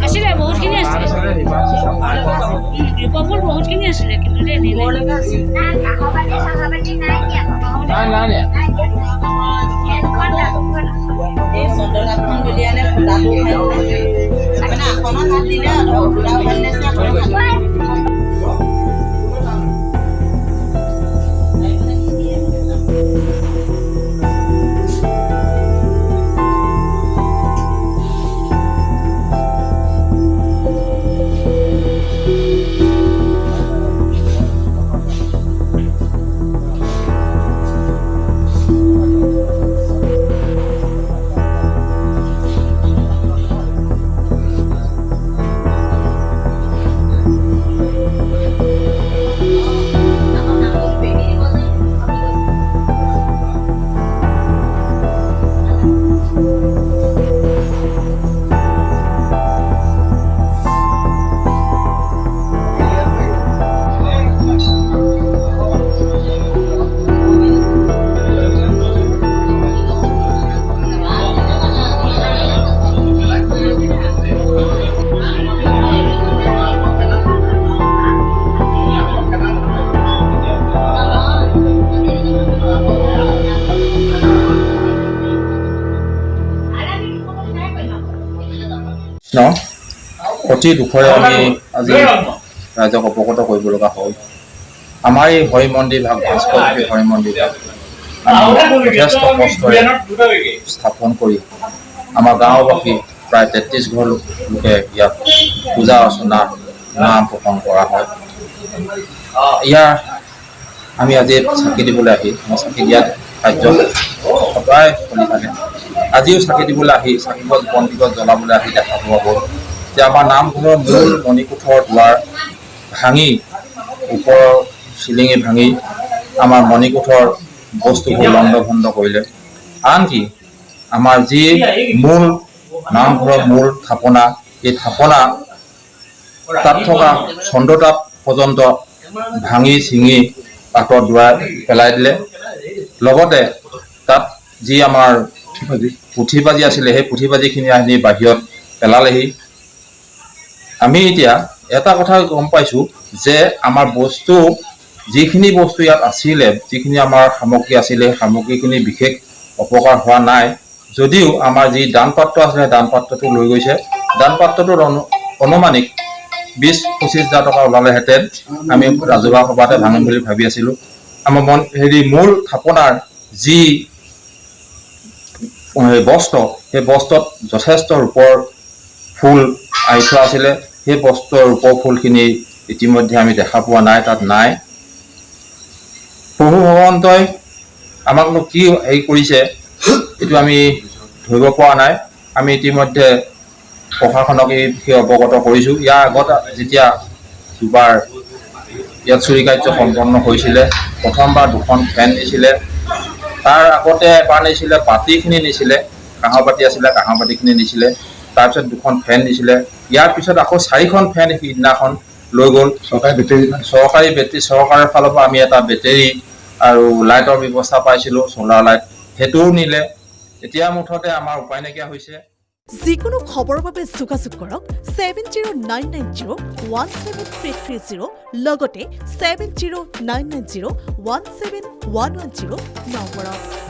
আছিলে বহুতখিনি আছিলে ৰিপৰ্ট বহুতখিনি আছিলে কিন্তু অতি দুখৰে আমি আজি ৰাইজক অৱগত কৰিব লগা হ'ল। আমাৰ এই হৰি মন্দিৰ ভাগ ভাস্কৰ হৰি মন্দিৰ ভাগ আমি যথেষ্ট কষ্টৰে স্থাপন কৰি আমাৰ গাঁওবাসী প্ৰায় 33 ঘৰ লোকে ইয়াত পূজা অৰ্চনা নাম প্ৰসংগ কৰা হয়। ইয়াৰ আমি আজি চাকি দিবলৈ আহি চাকি দিয়াত কাৰ্য সদায় চলি থাকে। আজিও চাকি দিবলৈ আহি চাকিগছ বন্তিগছ জ্বলাবলৈ আহি দেখা পোৱা গ'ল যে আমাৰ নামঘৰৰ মূল মণিকোঠৰ দুৱাৰ ভাঙি ওপৰৰ চিলিঙি ভাঙি আমাৰ মণিকোঠৰ বস্তুবোৰ লণ্ড ভণ্ড কৰিলে। আনকি আমাৰ যি মূল নামঘৰৰ মূল থাপনা, এই থাপনা তাত থকা চন্দ্ৰতাপ পৰ্যন্ত ভাঙি চিঙি পাতত দুৱাই পেলাই দিলে। লগতে তাত যি আমাৰ পুথিপাজি আছিলে সেই পুথিপাজিখিনি আনি বাহিৰত পেলালেহি। আমি এতিয়া এটা কথা গম পাইছোঁ যে আমাৰ বস্তু যিখিনি বস্তু ইয়াত আছিলে, যিখিনি আমাৰ সামগ্ৰী আছিলে, সামগ্ৰীখিনি বিশেষ অপকাৰ হোৱা নাই। যদিও আমাৰ যি দান পাত্ৰ আছিলে দান পাত্ৰটো লৈ গৈছে। দান পাত্ৰটোৰ অনুমানিক 20-25 হাজাৰ টকা ওলালেহেঁতেন আমি ৰাজহুৱা সভাতে ভাঙিম বুলি ভাবি আছিলোঁ। আমাৰ মূল থাপনাৰ যি বস্ত্ৰ, সেই বস্ত্ৰত যথেষ্ট ৰূপৰ ফুল আহি থোৱা আছিলে। সেই বস্ত্ৰৰ ৰূপৰ ফুলখিনি ইতিমধ্যে আমি দেখা পোৱা নাই, তাত নাই। প্ৰভু ভগৱন্তই আমাকনো কি হেৰি কৰিছে এইটো আমি ধৰিব পৰা নাই। আমি ইতিমধ্যে প্ৰশাসনক এই বিষয়ে অৱগত কৰিছোঁ। ইয়াৰ আগত যেতিয়া দুবাৰ ইয়াত চুৰি কাৰ্য সম্পন্ন হৈছিলে, প্ৰথমবাৰ 2খন ফেন নিছিলে, তাৰ আগতে এবাৰ নিছিলে বাতিখিনি নিছিলে, কাঁহৰ বাতি আছিলে কাঁহৰ বাতিখিনি নিছিলে, তাৰপিছত 2খন ফেন নিছিলে। ইয়াৰ পিছত আকৌ 4খন ফেন সিদিনাখন লৈ গ'ল। চৰকাৰী বেটেৰী চৰকাৰৰ ফালৰ পৰা আমি এটা বেটেৰী আৰু লাইটৰ ব্যৱস্থা পাইছিলোঁ, চ'লাৰ লাইট, সেইটোও নিলে। এতিয়া মুঠতে আমাৰ উপায় নাইকিয়া হৈছে। যিকোনো খবৰৰ বাবে যোগাযোগ কৰক 7099017330 লগতে 7099017110 নম্বৰত।